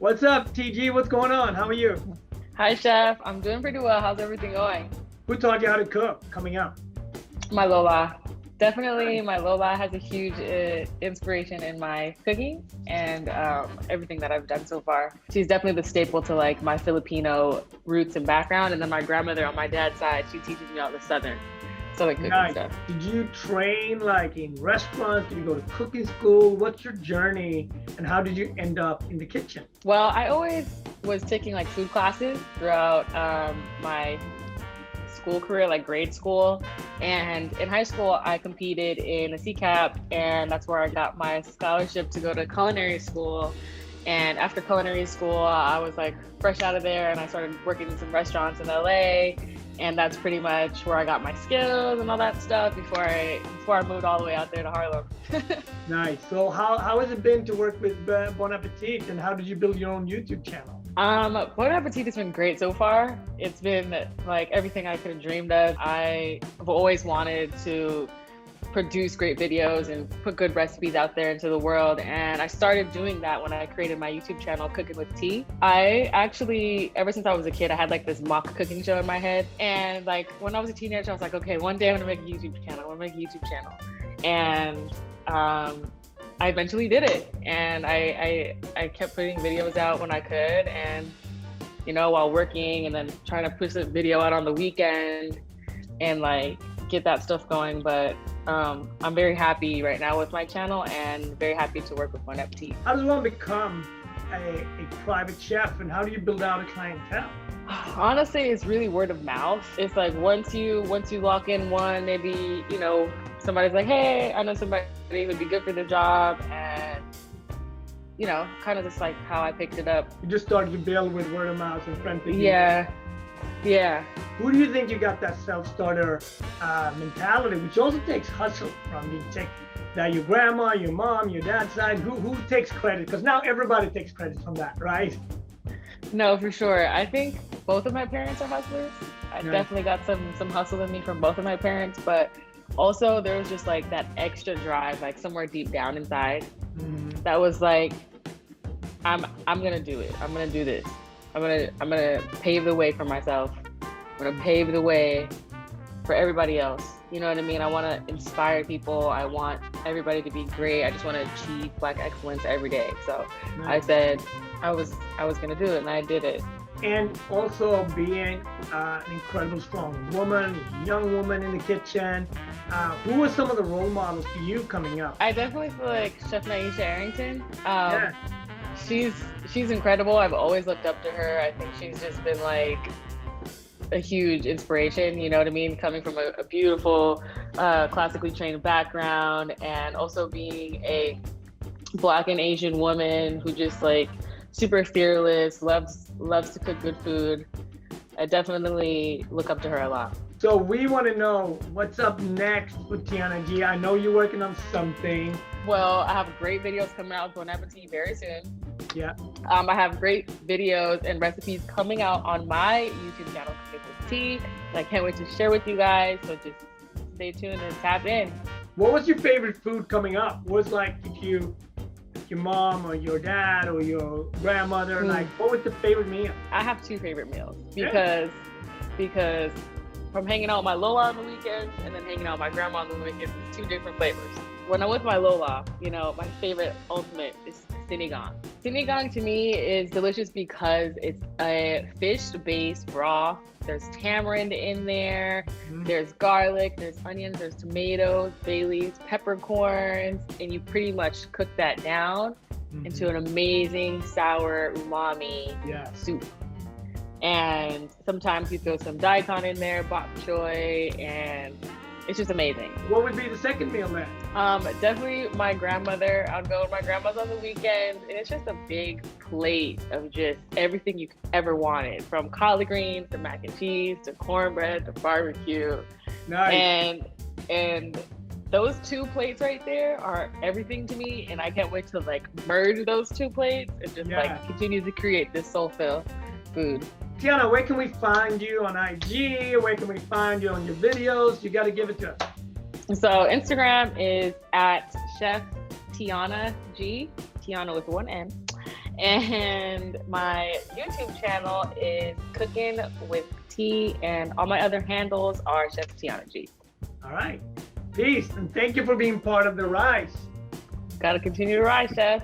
What's up, TG? What's going on? How are you? Hi, Chef. I'm doing pretty well. How's everything going? Who taught you how to cook coming up? My Lola. Definitely, my Lola has a huge inspiration in my cooking and everything that I've done so far. She's definitely the staple to like my Filipino roots and background. And then my grandmother on my dad's side, she teaches me all the Southern cooking Nice. stuff. Did you train like in restaurants? Did you go to cooking school? What's your journey and how did you end up in the kitchen? Well, I always was taking like food classes throughout my school career, like grade school. And in high school, I competed in a CCAP, and that's where I got my scholarship to go to culinary school. And after culinary school, I was like fresh out of there and I started working in some restaurants in LA. And that's pretty much where I got my skills and all that stuff before I moved all the way out there to Harlem. Nice. So how has it been to work with Bon Appetit, and how did you build your own YouTube channel? Bon Appetit has been great so far. It's been like everything I could have dreamed of. I've always wanted to produce great videos and put good recipes out there into the world. And I started doing that when I created my YouTube channel, Cookin with Tea. I actually, ever since I was a kid, I had like this mock cooking show in my head. And like when I was a teenager, I was like, okay, one day I'm gonna make a YouTube channel. And I eventually did it. And I kept putting videos out when I could, and while working, and then trying to push the video out on the weekend and like get that stuff going. But I'm very happy right now with my channel and very happy to work with Bon Appetit. How does one become a private chef, and how do you build out a clientele? Honestly, it's really word of mouth. It's like once you lock in one, maybe somebody's like, hey, I know somebody who'd be good for the job, and kind of just like how I picked it up. You just started to build with word of mouth and friends. Yeah. Who do you think you got that self-starter mentality, which also takes hustle from? You take that your grandma, your mom, your dad's side. Who takes credit? Because now everybody takes credit from that, right? No, for sure. I think both of my parents are hustlers. I definitely got some hustle in me from both of my parents, but also there was just like that extra drive, like somewhere deep down inside, that was like, I'm gonna do it. I'm gonna do this. I'm gonna pave the way for myself. I'm gonna pave the way for everybody else. You know what I mean? I want to inspire people. I want everybody to be great. I just want to achieve Black excellence every day. So I said I was gonna do it, and I did it. And also being an incredible strong woman, young woman in the kitchen. Who were some of the role models for you coming up? I definitely feel like Chef Naisha Arrington. She's incredible. I've always looked up to her. I think she's just been like a huge inspiration, you know what I mean? Coming from a beautiful, classically trained background, and also being a Black and Asian woman who just like super fearless, loves to cook good food. I definitely look up to her a lot. So we want to know what's up next with Tiana Gee. I know you're working on something. Well, I have great videos coming out with Bon Appetit very soon. Yeah. I have great videos and recipes coming out on my YouTube channel, Cookin with Tea. And I can't wait to share with you guys. So just stay tuned and tap in. What was your favorite food coming up? What was like if your mom or your dad or your grandmother, like what was the favorite meal? I have two favorite meals because from hanging out with my Lola on the weekends and then hanging out with my grandma on the weekends, it's two different flavors. When I'm with my Lola, my favorite ultimate is sinigang. Sinigang to me is delicious because it's a fish-based broth. There's tamarind in there, there's garlic, there's onions, there's tomatoes, bay leaves, peppercorns, and you pretty much cook that down into an amazing sour umami soup. And sometimes you throw some daikon in there, bok choy, and it's just amazing. What would be the second meal then? Definitely my grandmother. I'd go with my grandma's on the weekends, and it's just a big plate of just everything you ever wanted, from collard greens to mac and cheese to cornbread to barbecue. Nice. And those two plates right there are everything to me, and I can't wait to like merge those two plates and just like continue to create this soul-filled food. Tiana, where can we find you on IG? Where can we find you on your videos? You got to give it to us. So Instagram is at Chef Tiana Gee, Tiana with one N. And my YouTube channel is Cookin with T, and all my other handles are Chef Tiana Gee. All right. Peace, and thank you for being part of the rise. Gotta continue to rise, Chef.